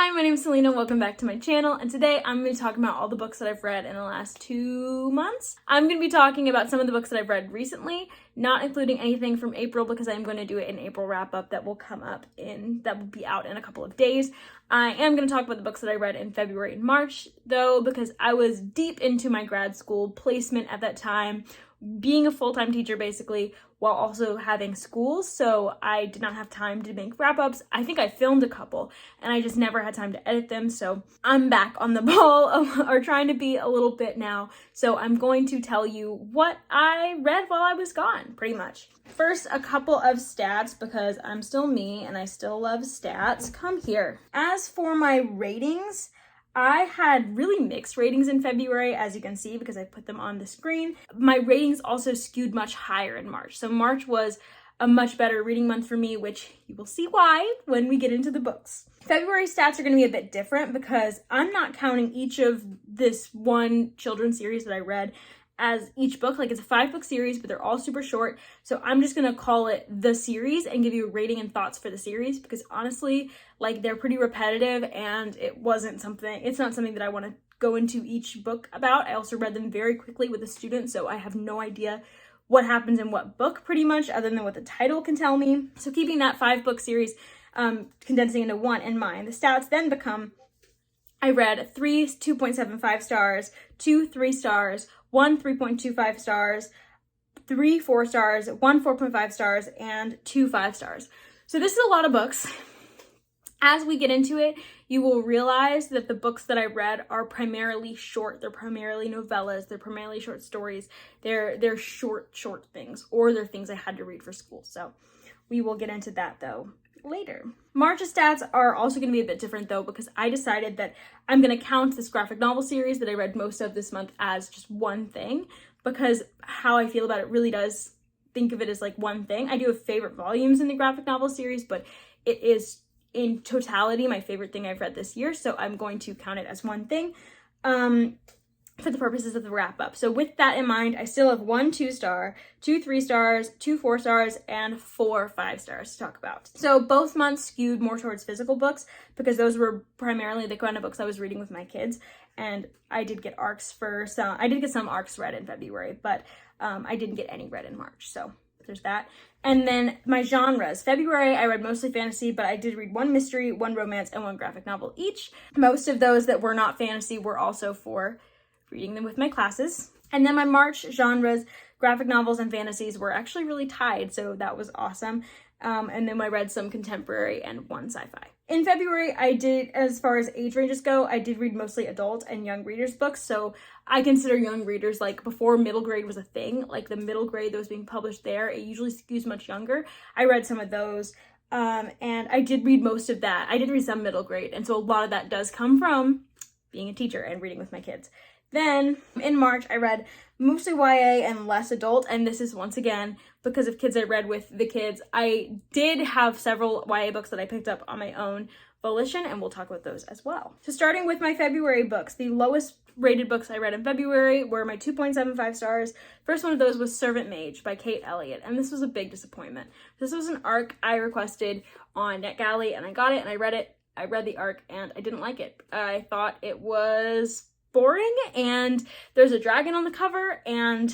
Hi, my name is Selena. Welcome back to my channel, and today I'm going to be talking about all the books that I've read in the last 2 months. I'm going to be talking about some of the books that I've read recently, not including anything from April because I'm going to do it in April wrap-up that will be out in a couple of days. I am going to talk about the books that I read in February and March, though, because I was deep into my grad school placement at that time, being a full-time teacher basically, while also having school, so I did not have time to make wrap-ups. I think I filmed a couple, and I just never had time to edit them, so I'm back on the ball, or trying to be a little bit now, so I'm going to tell you what I read while I was gone, pretty much. First, a couple of stats, because I'm still me, and I still love stats. Come here. As for my ratings, I had really mixed ratings in February, as you can see, because I put them on the screen. My ratings also skewed much higher in March. So March was a much better reading month for me, which you will see why when we get into the books. February stats are going to be a bit different because I'm not counting each of this one children's series that I read as each book. Like, it's a 5-book series, but they're all super short. So I'm just going to call it the series and give you a rating and thoughts for the series because honestly, like, they're pretty repetitive and it's not something that I want to go into each book about. I also read them very quickly with a student, so I have no idea what happens in what book pretty much other than what the title can tell me. So keeping that 5-book series, condensing into one in mind, the stats then become: I read 3 2.75 stars, 2 3 stars, 1 3.25 stars, 3 4 stars, 1 4.5 stars, and 2 5 stars. So this is a lot of books. As we get into it, you will realize that the books that I read are primarily short. They're primarily novellas. They're primarily short stories. They're short things, or they're things I had to read for school. So we will get into that though later. March's stats are also going to be a bit different though, because I decided that I'm going to count this graphic novel series that I read most of this month as just one thing, because how I feel about it really does think of it as like one thing. I do have favorite volumes in the graphic novel series, but it is in totality my favorite thing I've read this year, so I'm going to count it as one thing for the purposes of the wrap-up. So with that in mind, I still have 1 2-star, 2 3 stars, 2 4 stars, and 4 5 stars to talk about. So both months skewed more towards physical books because those were primarily the kind of books I was reading with my kids, and I did get some arcs read in February, but I didn't get any read in March, so there's that. And then my genres. February, I read mostly fantasy, but I did read 1 mystery, 1 romance, and 1 graphic novel each. Most of those that were not fantasy were also for reading them with my classes. And then my March genres, graphic novels and fantasies, were actually really tied, so that was awesome. And then I read some contemporary and 1 sci-fi. In February, I did, as far as age ranges go, I did read mostly adult and young readers books. So I consider young readers, like, before middle grade was a thing, like the middle grade that was being published there, it usually skews much younger. I read some of those, and I did read most of that. I did read some middle grade, and so a lot of that does come from being a teacher and reading with my kids. Then in March, I read mostly YA and less adult, and this is once again because of kids I read with the kids. I did have several YA books that I picked up on my own volition, and we'll talk about those as well. So starting with my February books, the lowest rated books I read in February were my 2.75 stars. First one of those was Servant Mage by Kate Elliott, and this was a big disappointment. This was an arc I requested on NetGalley, and I got it, and I read it. I read the arc, and I didn't like it. I thought it was boring, and there's a dragon on the cover, and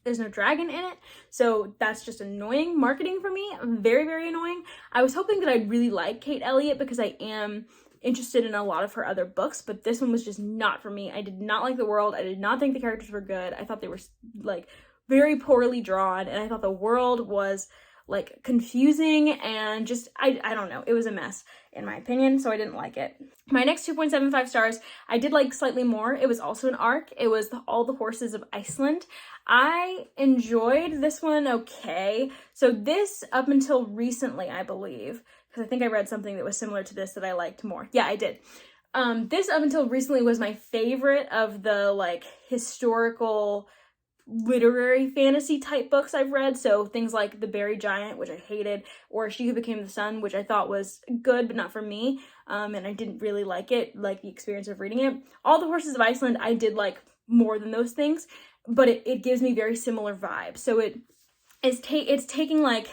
there's no dragon in it, so that's just annoying marketing for me. Very, very annoying. I was hoping that I'd really like Kate Elliott because I am interested in a lot of her other books, but this one was just not for me. I did not like the world. I did not think the characters were good. I thought they were like very poorly drawn, and I thought the world was like confusing and just, I don't know, it was a mess in my opinion, so I didn't like it. My next 2.75 stars, I did like slightly more. It was also an arc. It was All the Horses of Iceland. I enjoyed this one okay. So this, up until recently, I believe, because I think I read something that was similar to this that I liked more. Yeah, I did. This, up until recently, was my favorite of the like historical literary fantasy type books I've read. So things like The Berry Giant, which I hated, or She Who Became the Sun, which I thought was good but not for me, and I didn't really like the experience of reading it. All the Horses of Iceland I did like more than those things, but it gives me very similar vibes. So it's taking like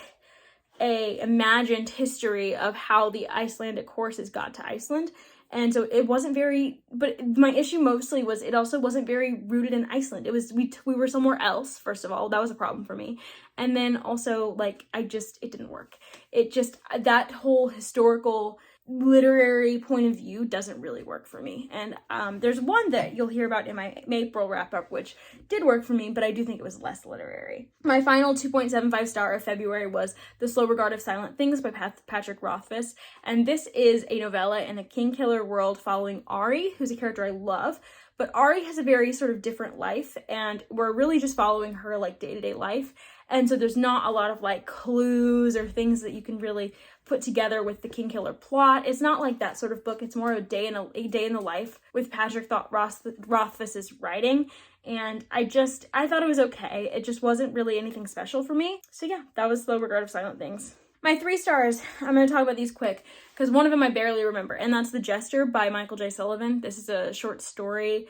a imagined history of how the Icelandic horses got to Iceland. And so it wasn't very, but my issue mostly was it also wasn't very rooted in Iceland. It was, we were somewhere else, first of all. That was a problem for me. And then also, like, it didn't work. That whole historical literary point of view doesn't really work for me. And there's one that you'll hear about in my April wrap-up, which did work for me, but I do think it was less literary. My final 2.75 star of February was The Slow Regard of Silent Things by Patrick Rothfuss. And this is a novella in a king-killer world following Ari, who's a character I love. But Ari has a very sort of different life, and we're really just following her, like, day-to-day life. And so there's not a lot of, like, clues or things that you can really put together with the King Killer plot. It's not like that sort of book. It's more of a day in the life with Patrick Rothfuss's writing. And I thought it was okay. It just wasn't really anything special for me. So yeah, that was Slow Regard of Silent Things. My 3 stars, I'm going to talk about these quick, because one of them I barely remember, and that's The Jester by Michael J. Sullivan. This is a short story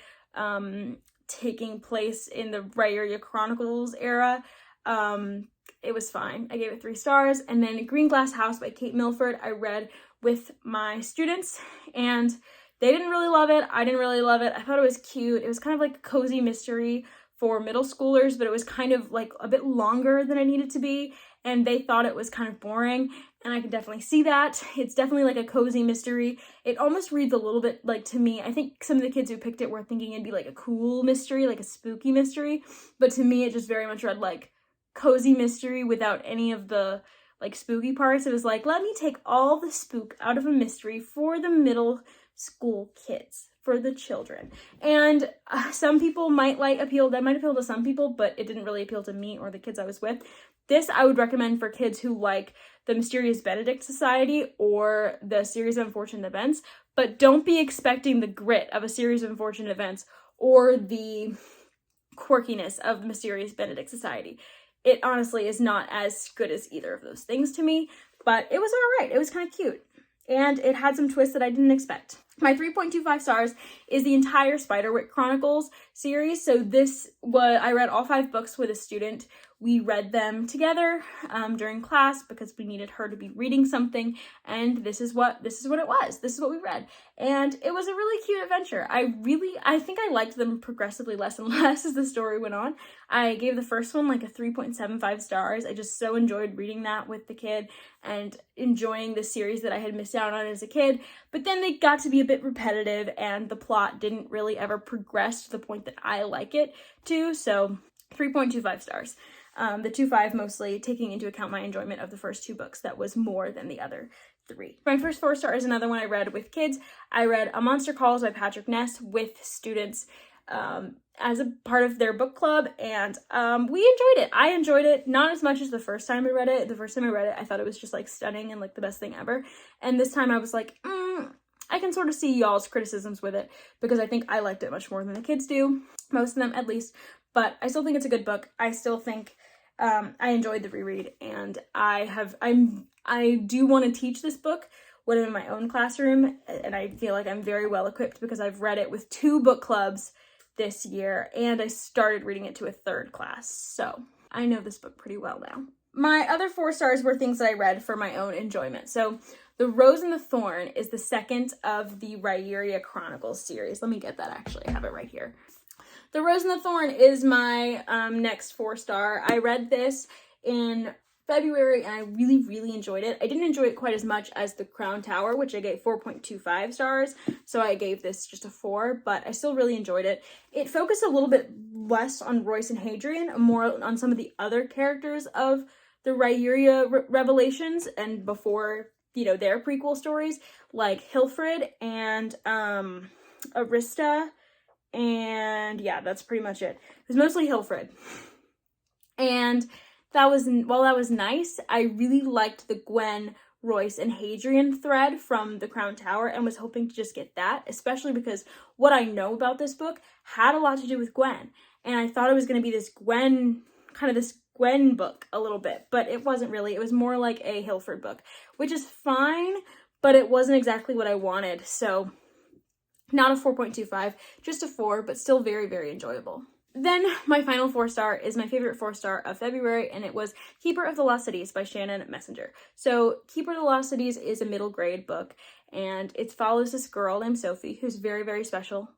taking place in the Redwood Chronicles era. It was fine. I gave it 3 stars. And then Greenglass House by Kate Milford, I read with my students, and they didn't really love it. I didn't really love it. I thought it was cute. It was kind of like a cozy mystery for middle schoolers, but it was kind of like a bit longer than it needed to be, and they thought it was kind of boring, and I could definitely see that. It's definitely like a cozy mystery. It almost reads a little bit like, to me, I think some of the kids who picked it were thinking it'd be like a cool mystery, like a spooky mystery, but to me it just very much read like cozy mystery without any of the like spooky parts. It was like, let me take all the spook out of a mystery for the middle school kids, for the children. And some people might appeal to some people, but it didn't really appeal to me or the kids I was with. This I would recommend for kids who like the Mysterious Benedict Society or the Series of Unfortunate Events, but don't be expecting the grit of a Series of Unfortunate Events or the quirkiness of the Mysterious Benedict Society. It honestly is not as good as either of those things to me, but it was all right. It was kind of cute, and it had some twists that I didn't expect. My 3.25 stars is the entire Spiderwick Chronicles series. So I read all 5 books with a student. We read them together during class because we needed her to be reading something, and this is what it was. This is what we read, and it was a really cute adventure. I think I liked them progressively less and less as the story went on. I gave the first one like a 3.75 stars. I just so enjoyed reading that with the kid and enjoying the series that I had missed out on as a kid. But then they got to be a bit repetitive, and the plot didn't really ever progress to the point that I like it to. So 3.25 stars. The 2.5 mostly taking into account my enjoyment of the first 2 books. That was more than the other 3. My first 4 stars is another one I read with kids. I read A Monster Calls by Patrick Ness with students as a part of their book club, and we enjoyed it. I enjoyed it, not as much as the first time I read it. The first time I read it, I thought it was just like stunning and like the best thing ever. And this time I was like, I can sort of see y'all's criticisms with it because I think I liked it much more than the kids do, most of them at least. But I still think it's a good book. I still think I enjoyed the reread, and I do want to teach this book when I'm in my own classroom, and I feel like I'm very well equipped because I've read it with 2 book clubs this year, and I started reading it to a 3rd class, so I know this book pretty well now. My other 4 stars were things that I read for my own enjoyment. So The Rose and the Thorn is the second of the Redwood Chronicles series. Let me get that, actually. I have it right here. The Rose and the Thorn is my next 4-star. I read this in February, and I really, really enjoyed it. I didn't enjoy it quite as much as The Crown Tower, which I gave 4.25 stars, so I gave this just a 4, but I still really enjoyed it. It focused a little bit less on Royce and Hadrian, more on some of the other characters of the Redwood Revelations, and before, their prequel stories, like Hilfred and Arista. And yeah, that's pretty much it. It was mostly Hilfred. And while that was nice, I really liked the Gwen, Royce, and Hadrian thread from The Crown Tower and was hoping to just get that, especially because what I know about this book had a lot to do with Gwen. And I thought it was going to be this Gwen book a little bit, but it wasn't really. It was more like a Hilfred book, which is fine, but it wasn't exactly what I wanted. So not a 4.25, just a 4, but still very, very enjoyable. Then my final 4-star is my favorite 4-star of February, and it was Keeper of the Lost Cities by Shannon Messenger. So Keeper of the Lost Cities is a middle grade book, and it follows this girl named Sophie who's very, very special.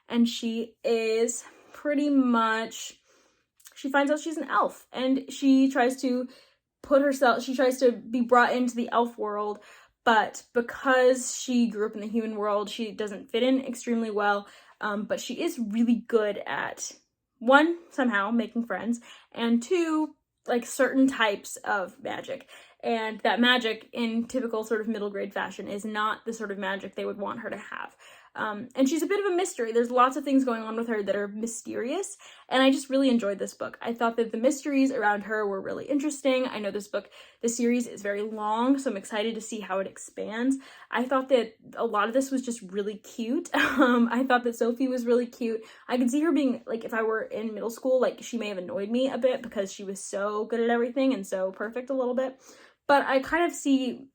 And she is pretty much, she finds out she's an elf, and she tries to be brought into the elf world, but because she grew up in the human world, she doesn't fit in extremely well, but she is really good at, one, somehow making friends, and two, like certain types of magic. And that magic, in typical sort of middle grade fashion, is not the sort of magic they would want her to have. And she's a bit of a mystery. There's lots of things going on with her that are mysterious, and I just really enjoyed this book. I thought that the mysteries around her were really interesting. I know this series is very long, so I'm excited to see how it expands. I thought that a lot of this was just really cute. I thought that Sophie was really cute. I could see her being, like, if I were in middle school, like, she may have annoyed me a bit because she was so good at everything and so perfect a little bit. But I kind of see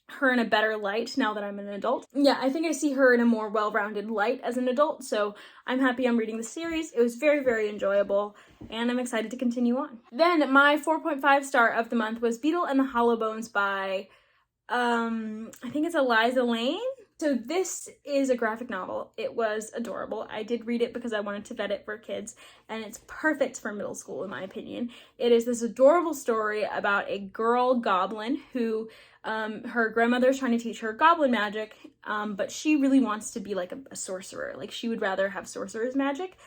her in a better light now that I'm an adult. Yeah, I think I see her in a more well-rounded light as an adult, so I'm happy I'm reading the series. It was very, very enjoyable, and I'm excited to continue on. Then my 4.5 star of the month was Beetle and the Hollowbones by, I think it's Aliza Layne? So this is a graphic novel. It was adorable. I did read it because I wanted to vet it for kids, and it's perfect for middle school in my opinion. It is this adorable story about a girl goblin who, her grandmother's trying to teach her goblin magic, but she really wants to be like a sorcerer. Like, she would rather have sorcerer's magic,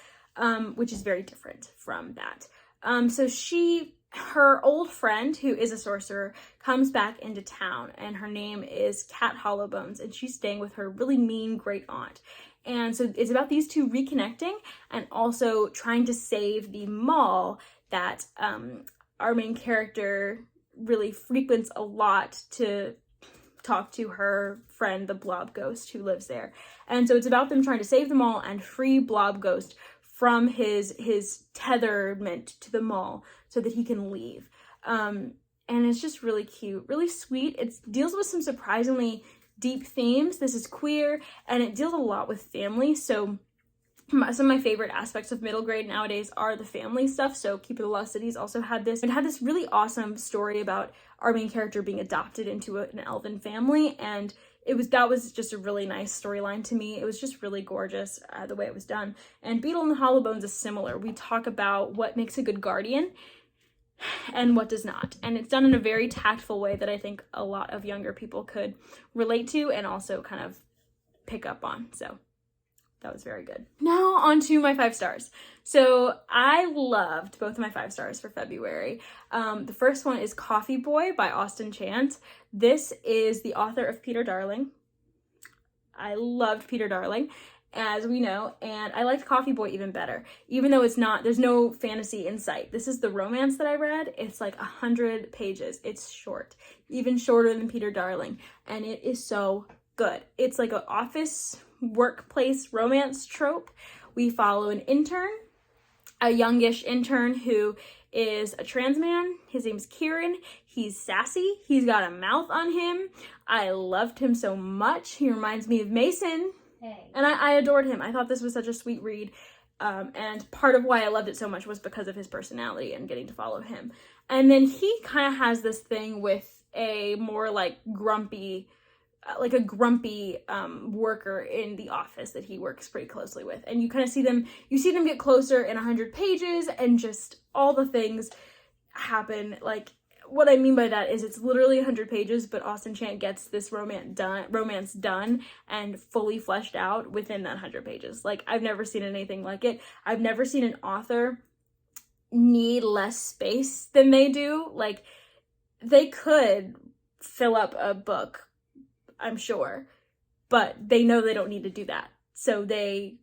which is very different from that. So her old friend, who is a sorcerer, comes back into town, and her name is Cat Hollowbones, and she's staying with her really mean great aunt. And so it's about these two reconnecting and also trying to save the mall that our main character really frequents a lot to talk to her friend, the Blob Ghost, who lives there. And so it's about them trying to save the mall and free Blob Ghost from his tetherment to the mall so that he can leave. And it's just really cute, really sweet. It deals with some surprisingly deep themes. This is queer, and it deals a lot with family. So some of my favorite aspects of middle grade nowadays are the family stuff. So Keeper of the Lost Cities also had this. It had this really awesome story about our main character being adopted into an elven family, and that was just a really nice storyline to me. It was just really gorgeous the way it was done. And Beetle and the Hollowbones is similar. We talk about what makes a good guardian and what does not. And it's done in a very tactful way that I think a lot of younger people could relate to and also kind of pick up on. So that was very good. Now on to my 5 stars. So I loved both of my 5 stars for February. The first one is Coffee Boy by Austin Chant. This is the author of Peter Darling. I loved Peter Darling, as we know, and I liked Coffee Boy even better, even though there's no fantasy in sight. This is the romance that I read. It's like 100 pages. It's short, even shorter than Peter Darling, and it is so good. It's like an office workplace romance trope. We follow an intern, a youngish intern who is a trans man. His name's Kieran. He's sassy. He's got a mouth on him. I loved him so much. He reminds me of Mason. Hey. And I adored him. I thought this was such a sweet read. And part of why I loved it so much was because of his personality and getting to follow him. And then he kind of has this thing with a more like grumpy worker in the office that he works pretty closely with. And you kind of see them get closer in 100 pages, and just all the things happen. Like, what I mean by that is it's literally 100 pages, but Austin Chant gets this romance done and fully fleshed out within that 100 pages. Like, I've never seen anything like it. I've never seen an author need less space than they do. Like, they could fill up a book, I'm sure, but they know they don't need to do that. So they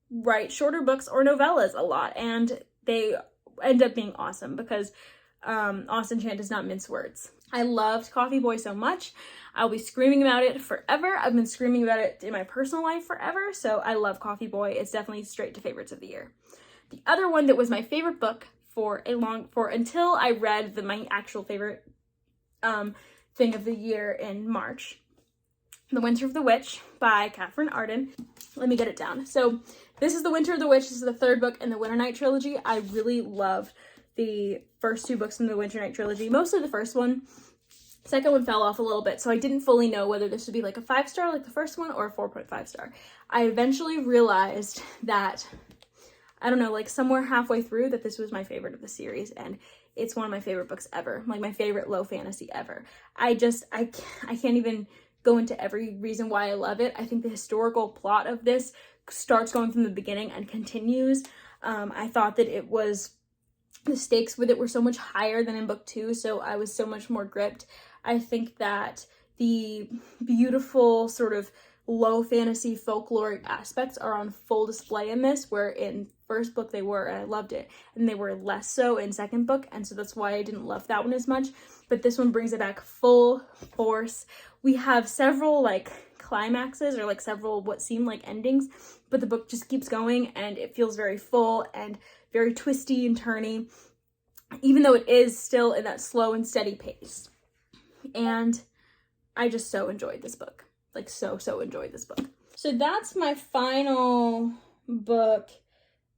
write shorter books or novellas a lot, and they end up being awesome because Austin Chant does not mince words. I loved Coffee Boy so much. I'll be screaming about it forever. I've been screaming about it in my personal life forever, so I love Coffee Boy. It's definitely straight to favorites of the year. The other one that was my favorite book until I read my actual favorite thing of the year in March The Winter of the Witch by Katherine Arden. Let me get it down. So this is The Winter of the Witch. This is the third book in the Winter Night trilogy. I really loved the first two books in the Winter Night trilogy, mostly the first one. Second one fell off a little bit, so I didn't fully know whether this would be like a 5-star like the first one or a 4.5 star. I eventually realized that, I don't know, like somewhere halfway through, that this was my favorite of the series, and it's one of my favorite books ever, like my favorite low fantasy ever. I can't even go into every reason why I love it. I think the historical plot of this starts going from the beginning and continues. I thought that the stakes with it were so much higher than in book 2, so I was so much more gripped. I think that the beautiful sort of low fantasy folkloric aspects are on full display in this, where in first book they were, and I loved it, and they were less so in second book, and so that's why I didn't love that one as much. But this one brings it back full force. We have several like climaxes, or like several what seem like endings, but the book just keeps going, and it feels very full and very twisty and turny, even though it is still in that slow and steady pace. And I just so enjoyed this book. Like so enjoyed this book. So that's my final book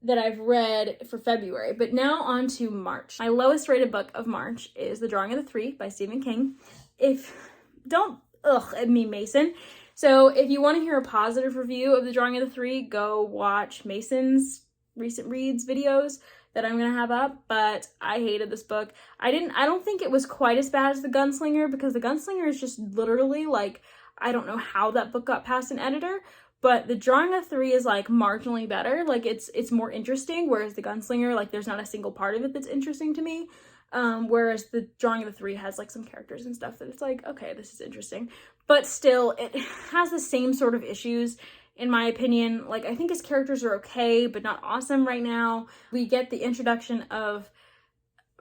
that I've read for February. But now on to March. My lowest rated book of March is The Drawing of the Three by Stephen King. At me, Mason. So if you want to hear a positive review of The Drawing of the Three, go watch Mason's recent reads videos that I'm gonna have up. But I hated this book. I don't think it was quite as bad as The Gunslinger, because The Gunslinger is just literally like, I don't know how that book got past an editor, but The Drawing of Three is like marginally better. Like it's more interesting, whereas The Gunslinger, like there's not a single part of it that's interesting to me. Whereas The Drawing of the Three has like some characters and stuff that it's like, okay, this is interesting. But still, it has the same sort of issues, in my opinion. Like, I think his characters are okay, but not awesome right now. We get the introduction of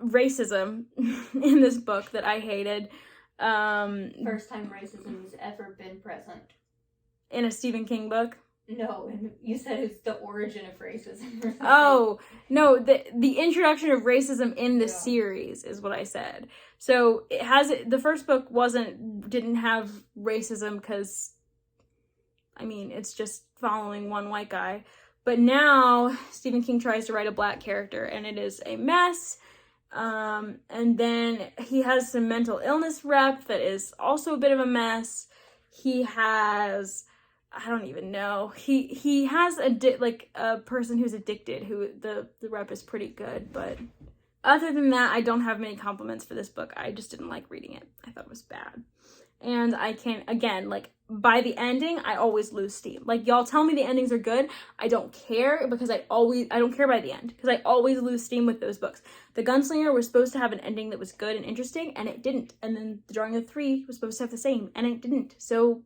racism in this book that I hated. First time racism's ever been present. In a Stephen King book? No, and you said it's the origin of racism or something. Oh, no, the introduction of racism in the series is what I said. So the first book didn't have racism because, I mean, it's just following one white guy. But now Stephen King tries to write a black character, and it is a mess. And then he has some mental illness rep that is also a bit of a mess. He has, I don't even know. He has a person who's addicted, who the rep is pretty good, but other than that, I don't have many compliments for this book. I just didn't like reading it. I thought it was bad. And I can't, again, like, by the ending, I always lose steam. Like, y'all tell me the endings are good. I don't care, because I don't care by the end, because I always lose steam with those books. The Gunslinger was supposed to have an ending that was good and interesting, and it didn't. And then The Drawing of Three was supposed to have the same, and it didn't. So,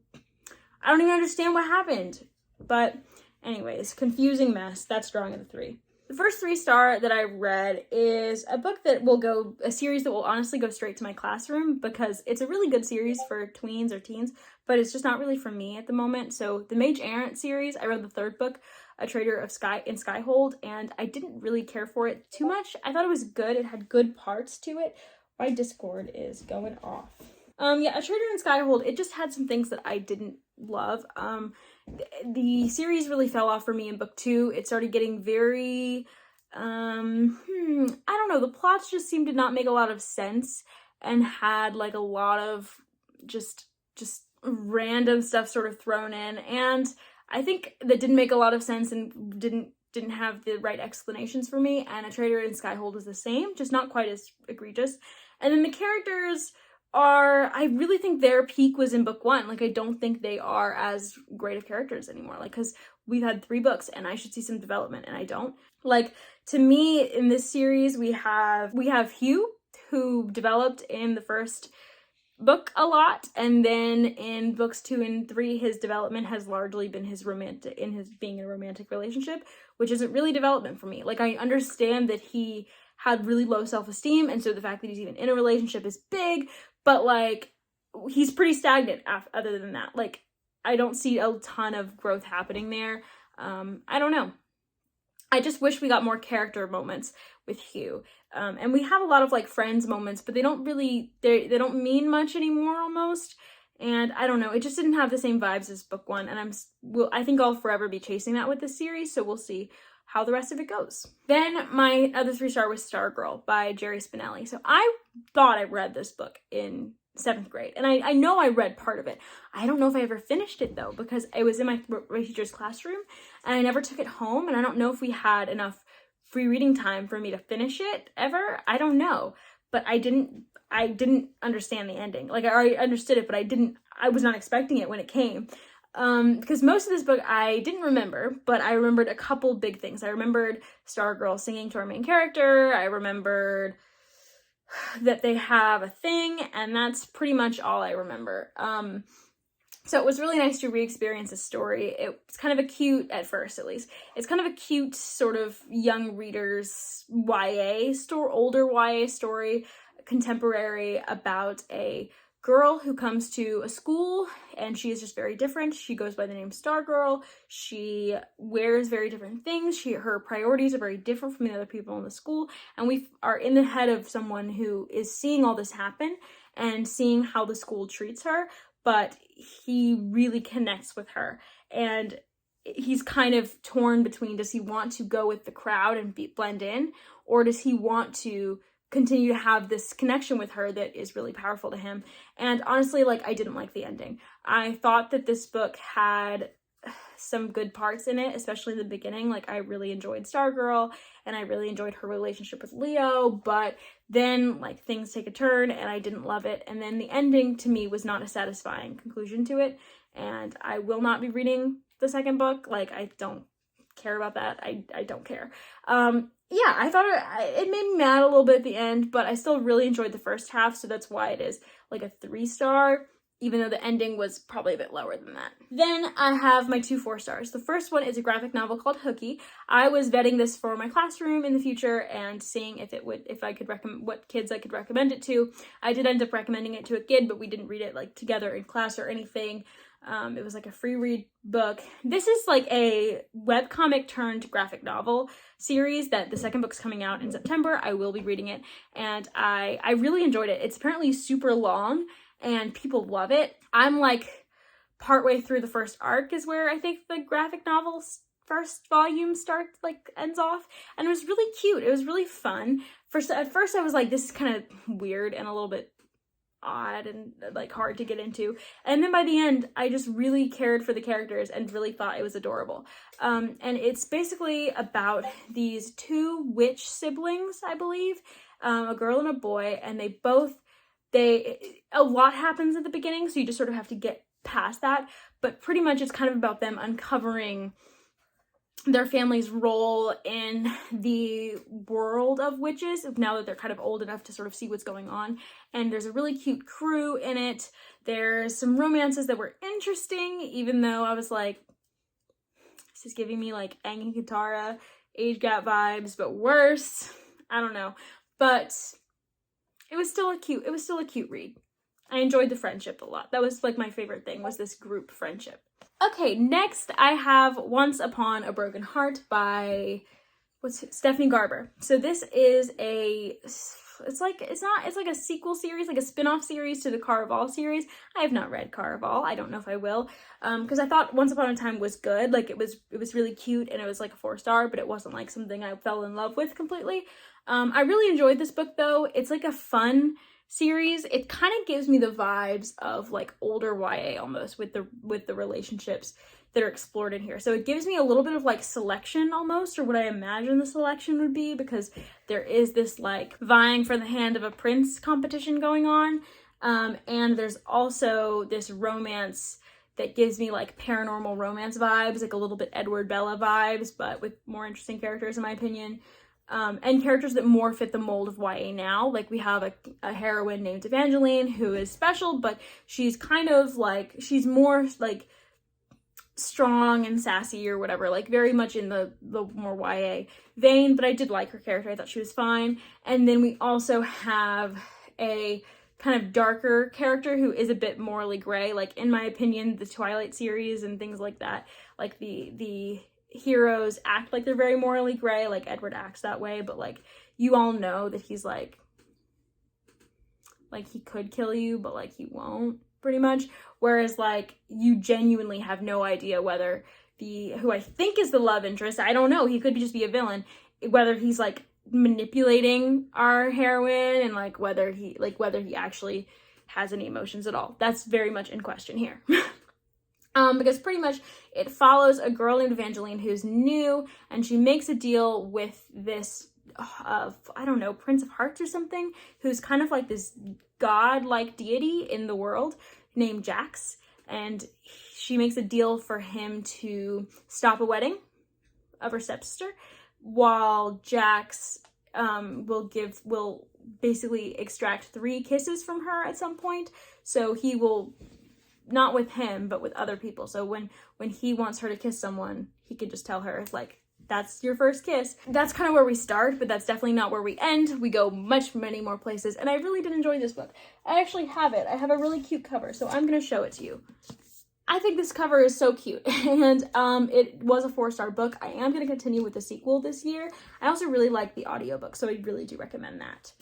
I don't even understand what happened. But, anyways, confusing mess. That's Drawing of the Three. The first 3-star that I read is a series that will honestly go straight to my classroom, because it's a really good series for tweens or teens, but it's just not really for me at the moment. So the Mage Errant series, I read the third book, A Trader and Skyhold, and I didn't really care for it too much. I thought it was good. It had good parts to it. My Discord is going off. A Trader and Skyhold, it just had some things that I didn't love. The series really fell off for me in book 2. It started getting very, I don't know, the plots just seemed to not make a lot of sense, and had like a lot of just random stuff sort of thrown in, and I think that didn't make a lot of sense and didn't have the right explanations for me. And A Trader and Skyhold was the same, just not quite as egregious. And then the characters I really think their peak was in book 1. Like, I don't think they are as great of characters anymore. Like, because we've had 3 books and I should see some development, and I don't. Like, to me, in this series, we have Hugh, who developed in the first book a lot, and then in books 2 and 3, his development has largely been his being in a romantic relationship, which isn't really development for me. Like, I understand that he had really low self-esteem, and so the fact that he's even in a relationship is big, but, like, he's pretty stagnant other than that. Like, I don't see a ton of growth happening there. I don't know. I just wish we got more character moments with Hugh. And we have a lot of, like, friends moments, but they don't really, they don't mean much anymore almost. And I don't know, it just didn't have the same vibes as book 1, and I think I'll forever be chasing that with this series, so we'll see how the rest of it goes. Then my other 3-star was Stargirl by Jerry Spinelli. So I thought I read this book in 7th grade, and I know I read part of it. I don't know if I ever finished it though, because it was in my teacher's classroom and I never took it home, and I don't know if we had enough free reading time for me to finish it ever. I don't know, but I didn't understand the ending. Like, I already understood it, but I was not expecting it when it came. Because most of this book I didn't remember, but I remembered a couple big things. I remembered Stargirl singing to our main character. I remembered that they have a thing, and that's pretty much all I remember. So it was really nice to re-experience this story. It's kind of a cute, at first at least, it's kind of a cute sort of young readers YA story, older YA story, contemporary, about a girl who comes to a school, and she is just very different. She goes by the name Stargirl. She wears very different things. Her priorities are very different from the other people in the school, and we are in the head of someone who is seeing all this happen and seeing how the school treats her, but he really connects with her, and he's kind of torn between, does he want to go with the crowd and blend in, or does he want to continue to have this connection with her that is really powerful to him? And honestly, like, I didn't like the ending. I thought that this book had some good parts in it, especially in the beginning. Like, I really enjoyed Stargirl, and I really enjoyed her relationship with Leo, but then, like, things take a turn, and I didn't love it. And then the ending, to me, was not a satisfying conclusion to it, and I will not be reading the second book. Like, I don't care about that. I don't care. Yeah, I thought it made me mad a little bit at the end, but I still really enjoyed the first half, so that's why it is like a 3-star, even though the ending was probably a bit lower than that. Then I have my 2 4-stars. The first one is a graphic novel called Hooky. I was vetting this for my classroom in the future and seeing if I could recommend what kids I could recommend it to. I did end up recommending it to a kid, but we didn't read it like together in class or anything. It was like a free read book. This is like a webcomic turned graphic novel series that the second book's coming out in September. I will be reading it, and I really enjoyed it. It's apparently super long and people love it. I'm like partway through the first arc is where I think the graphic novel's first volume ends off, and it was really cute. It was really fun. At first I was like, this is kind of weird and a little bit odd and like hard to get into, and then by the end I just really cared for the characters and really thought it was adorable. And it's basically about these 2 witch siblings, I believe, a girl and a boy, and a lot happens at the beginning, so you just sort of have to get past that, but pretty much it's kind of about them uncovering their family's role in the world of witches now that they're kind of old enough to sort of see what's going on. And there's a really cute crew in it. There's some romances that were interesting, even though I was like, this is giving me like Aang and Katara age gap vibes, but worse. I don't know, but it was still a cute read. I enjoyed the friendship a lot. That was like my favorite thing, was this group friendship. Okay, next I have Once Upon a Broken Heart by Stephanie Garber. So this is it's like a sequel series, like a spin-off series to the Caraval series. I have not read Caraval. I don't know if I will, because I thought Once Upon a Time was good. Like, it was really cute, and it was like a 4-star, but it wasn't like something I fell in love with completely. I really enjoyed this book though. It's like a fun series. It kind of gives me the vibes of like older YA almost, with the relationships that are explored in here. So it gives me a little bit of like Selection almost, or what I imagine the Selection would be, because there is this like vying for the hand of a prince competition going on. And there's also this romance that gives me like paranormal romance vibes, like a little bit Edward Bella vibes, but with more interesting characters in my opinion. And characters that more fit the mold of YA now. Like, we have a heroine named Evangeline who is special, but she's kind of like, she's more like strong and sassy or whatever, like very much in the more YA vein, but I did like her character. I thought she was fine. And then we also have a kind of darker character who is a bit morally gray. Like, in my opinion, the Twilight series and things like that, like the heroes act like they're very morally gray, like Edward acts that way, but like you all know that he's like he could kill you, but like he won't. pretty much. Whereas, like, you genuinely have no idea whether who I think is the love interest, I don't know, he could just be a villain, whether he's, like, manipulating our heroine and, like, whether he actually has any emotions at all. That's very much in question here. Because pretty much it follows a girl named Evangeline who's new, and she makes a deal with this, I don't know, Prince of Hearts or something, who's kind of like this god-like deity in the world named Jax, and she makes a deal for him to stop a wedding of her stepsister, while Jax will basically extract 3 kisses from her at some point. So he will, not with him, but with other people. So when he wants her to kiss someone, he could just tell her, like, that's your first kiss. That's kind of where we start, but that's definitely not where we end. We go many more places, and I really did enjoy this book. I actually have it. I have a really cute cover, so I'm gonna show it to you. I think this cover is so cute, and it was a 4-star book. I am going to continue with the sequel this year. I also really like the audiobook, so I really do recommend that.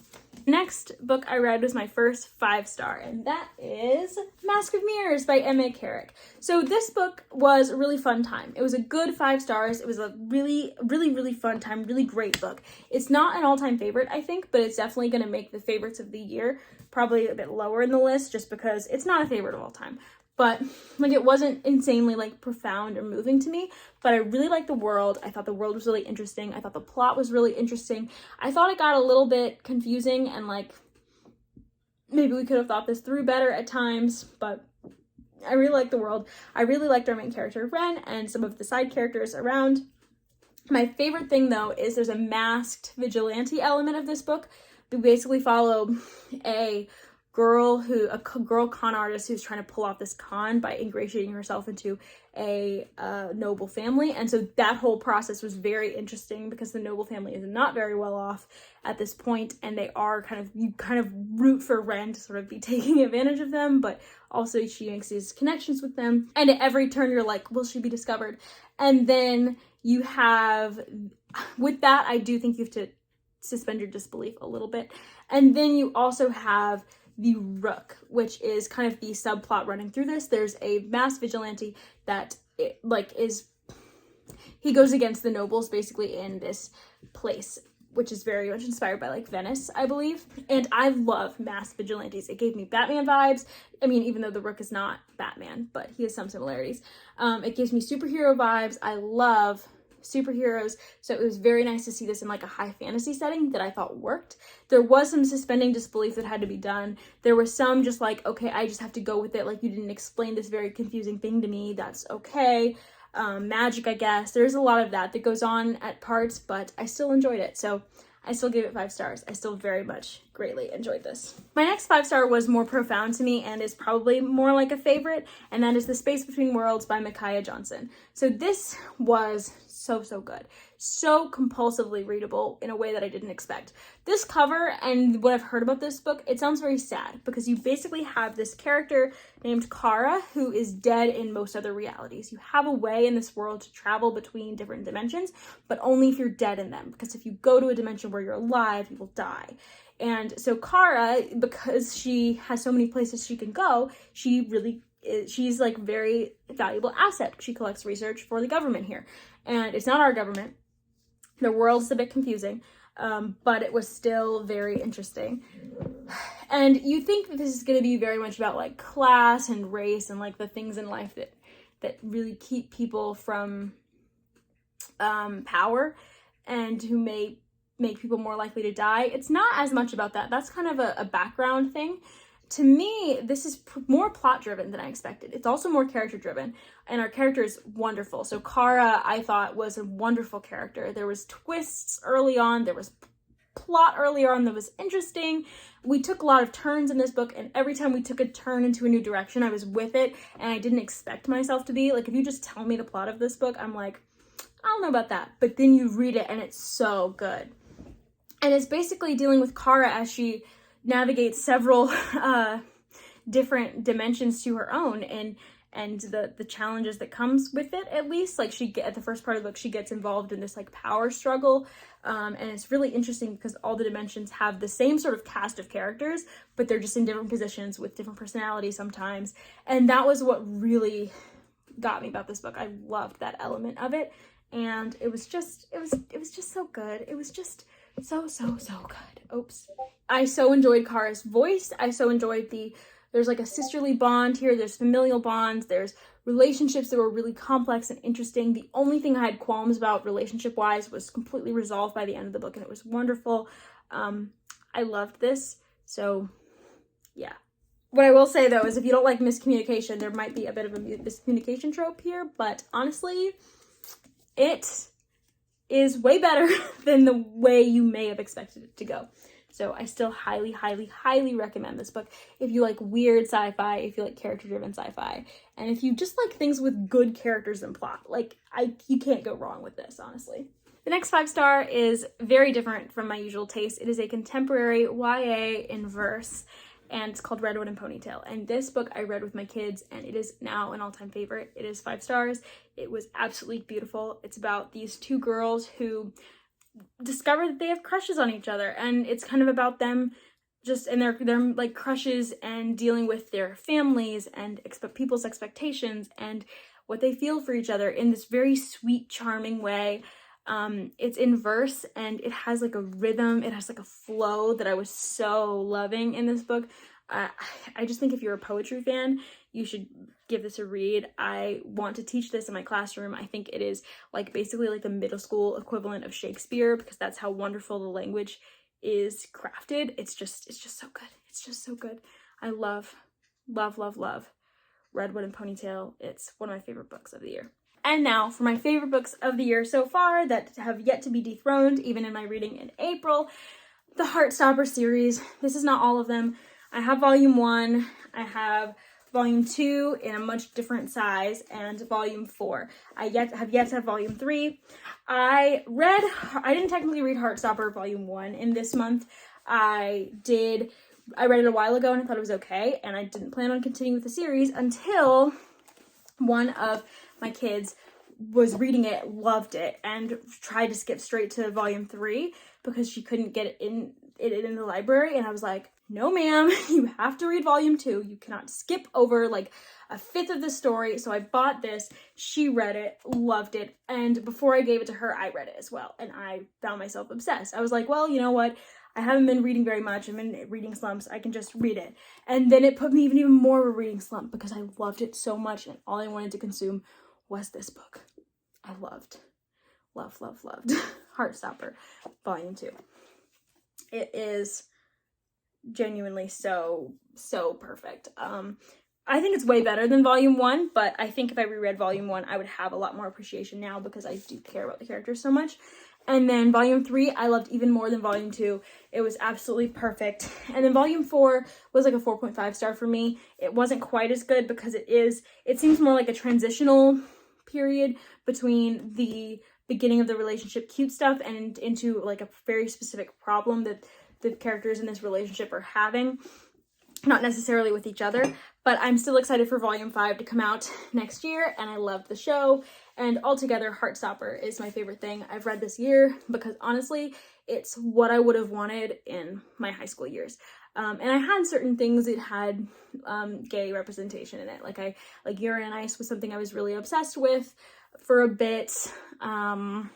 Next book I read was my first 5-star, and that is Mask of Mirrors by M.A. Carrick. So this book was a really fun time. It was a good 5 stars. It was a really fun time, really great book. It's not an all-time favorite, I think, but it's definitely going to make the favorites of the year, probably a bit lower in the list, just because it's not a favorite of all time. But, like, it wasn't insanely, like, profound or moving to me, but I really liked the world. I thought the world was really interesting. I thought the plot was really interesting. I thought it got a little bit confusing, and, like, maybe we could have thought this through better at times, but I really liked the world. I really liked our main character, Ren, and some of the side characters around. My favorite thing, though, is there's a masked vigilante element of this book. We basically follow a girl con artist who's trying to pull off this con by ingratiating herself into a noble family. And so that whole process was very interesting because the noble family is not very well off at this point, and they are you kind of root for Ren to sort of be taking advantage of them, but also she makes these connections with them. And at every turn you're like, will she be discovered? And then you have, with that, I do think you have to suspend your disbelief a little bit. And then you also have the Rook, which is kind of the subplot running through this. There's a masked vigilante that he goes against the nobles basically in this place, which is very much inspired by, like, Venice, I believe. And I love masked vigilantes. It gave me Batman vibes. I mean, even though the Rook is not Batman, but he has some similarities. It gives me superhero vibes. I love superheroes, so it was very nice to see this in, like, a high fantasy setting that I thought worked. There was some suspending disbelief that had to be done. There was some just like, okay, I just have to go with it, like, you didn't explain this very confusing thing to me, that's okay. Magic, I guess. There's a lot of that goes on at parts, but I still enjoyed it, so I still gave it 5 stars. I still very much greatly enjoyed this. My next 5-star was more profound to me and is probably more like a favorite, and that is The Space Between Worlds by Micaiah Johnson. So this was so good. So compulsively readable in a way that I didn't expect. This cover and what I've heard about this book, it sounds very sad because you basically have this character named Kara who is dead in most other realities. You have a way in this world to travel between different dimensions, but only if you're dead in them, because if you go to a dimension where you're alive, you will die. And so Kara, because she has so many places she can go, she's like very valuable asset. She collects research for the government here. And it's not our government. The world's a bit confusing, but it was still very interesting. And you think that this is going to be very much about, like, class and race and, like, the things in life that really keep people from power and who may make people more likely to die. It's not as much about that. That's kind of a background thing. To me, this is more plot-driven than I expected. It's also more character-driven, and our character is wonderful. So Kara, I thought, was a wonderful character. There was twists early on. There was plot earlier on that was interesting. We took a lot of turns in this book, and every time we took a turn into a new direction, I was with it, and I didn't expect myself to be. Like, if you just tell me the plot of this book, I'm like, I don't know about that. But then you read it, and it's so good. And it's basically dealing with Kara as she navigates several different dimensions to her own, and and the challenges that comes with it, at least. Like, at the first part of the book, she gets involved in this, like, power struggle, and it's really interesting because all the dimensions have the same sort of cast of characters, but they're just in different positions with different personalities sometimes, and that was what really got me about this book. I loved that element of it, and it was just so good. It was just so good. Oops. I so enjoyed Kara's voice. I so enjoyed there's like a sisterly bond here, there's familial bonds, there's relationships that were really complex and interesting. The only thing I had qualms about relationship-wise was completely resolved by the end of the book, and it was wonderful. I loved this, so yeah. What I will say, though, is if you don't like miscommunication, there might be a bit of a miscommunication trope here, but honestly, it is way better than the way you may have expected it to go. So I still highly recommend this book if you like weird sci-fi, if you like character-driven sci-fi, and if you just like things with good characters and plot. Like, you can't go wrong with this, honestly. The next 5-star is very different from my usual taste. It is a contemporary YA in verse, and it's called Redwood Ponytail. And this book I read with my kids, and it is now an all-time favorite. It is 5 stars. It was absolutely beautiful. It's about these 2 girls who discover that they have crushes on each other, and it's kind of about them just and their like crushes and dealing with their families and people's expectations and what they feel for each other in this very sweet, charming way. It's in verse, and it has like a rhythm, it has like a flow that I was so loving in this book. I just think if you're a poetry fan, you should give this a read. I want to teach this in my classroom. I think it is like basically like the middle school equivalent of Shakespeare, because that's how wonderful the language is crafted. It's just so good. It's just so good. I love Redwood Ponytail. It's one of my favorite books of the year. And now for my favorite books of the year so far that have yet to be dethroned, even in my reading in April, the Heartstopper series. This is not all of them. I have volume 1, I have volume 2 in a much different size, and volume 4. I have yet to have volume 3. I didn't technically read Heartstopper volume 1 in this month. I read it a while ago and I thought it was okay, and I didn't plan on continuing with the series until one of my kids was reading it, loved it, and tried to skip straight to volume 3 because she couldn't get it in the library, and I was like, no ma'am, you have to read volume 2. You cannot skip over like a fifth of the story. So I bought this, she read it, loved it, and before I gave it to her, I read it as well, and I found myself obsessed. I was like, well, you know what? I haven't been reading very much. I'm in reading slumps. I can just read it. And then it put me even more of a reading slump because I loved it so much, and all I wanted to consume was this book. I loved Heartstopper volume 2. It is genuinely so perfect. I think it's way better than volume 1, but I think if I reread volume 1, I would have a lot more appreciation now because I do care about the characters so much. And then volume 3, I loved even more than volume 2. It was absolutely perfect. And then volume 4 was like a 4.5 star for me. It wasn't quite as good because it seems more like a transitional period between the beginning of the relationship cute stuff and into like a very specific problem that the characters in this relationship are having, not necessarily with each other, but I'm still excited for volume 5 to come out next year, and I loved the show, and altogether Heartstopper is my favorite thing I've read this year because honestly, it's what I would have wanted in my high school years. And I had certain things that had gay representation in it, like Yuri on Ice was something I was really obsessed with for a bit. I'm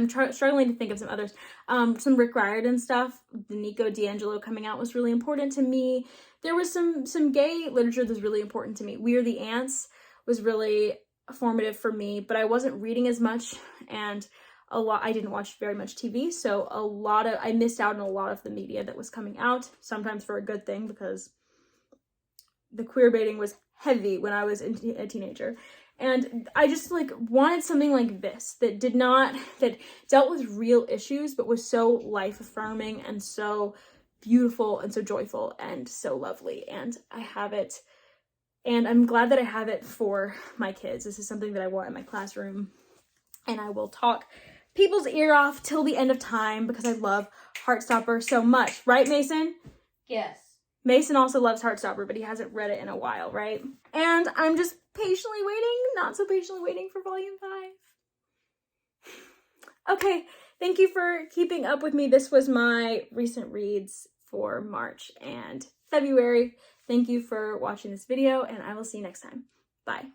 struggling to think of some others. Some Rick Riordan stuff. The Nico D'Angelo coming out was really important to me. There was some gay literature that was really important to me. We Are the Ants was really formative for me, but I wasn't reading as much, and I didn't watch very much TV, so I missed out on a lot of the media that was coming out, sometimes for a good thing because the queer baiting was heavy when I was a teenager. And I just wanted something like this that dealt with real issues, but was so life affirming and so beautiful and so joyful and so lovely. And I have it, and I'm glad that I have it for my kids. This is something that I want in my classroom, and I will talk people's ear off till the end of time because I love Heartstopper so much. Right, Mason? Yes. Mason also loves Heartstopper, but he hasn't read it in a while, right? And I'm just patiently waiting, not so patiently waiting for volume 5. Okay, thank you for keeping up with me. This was my recent reads for March and February. Thank you for watching this video, and I will see you next time. Bye.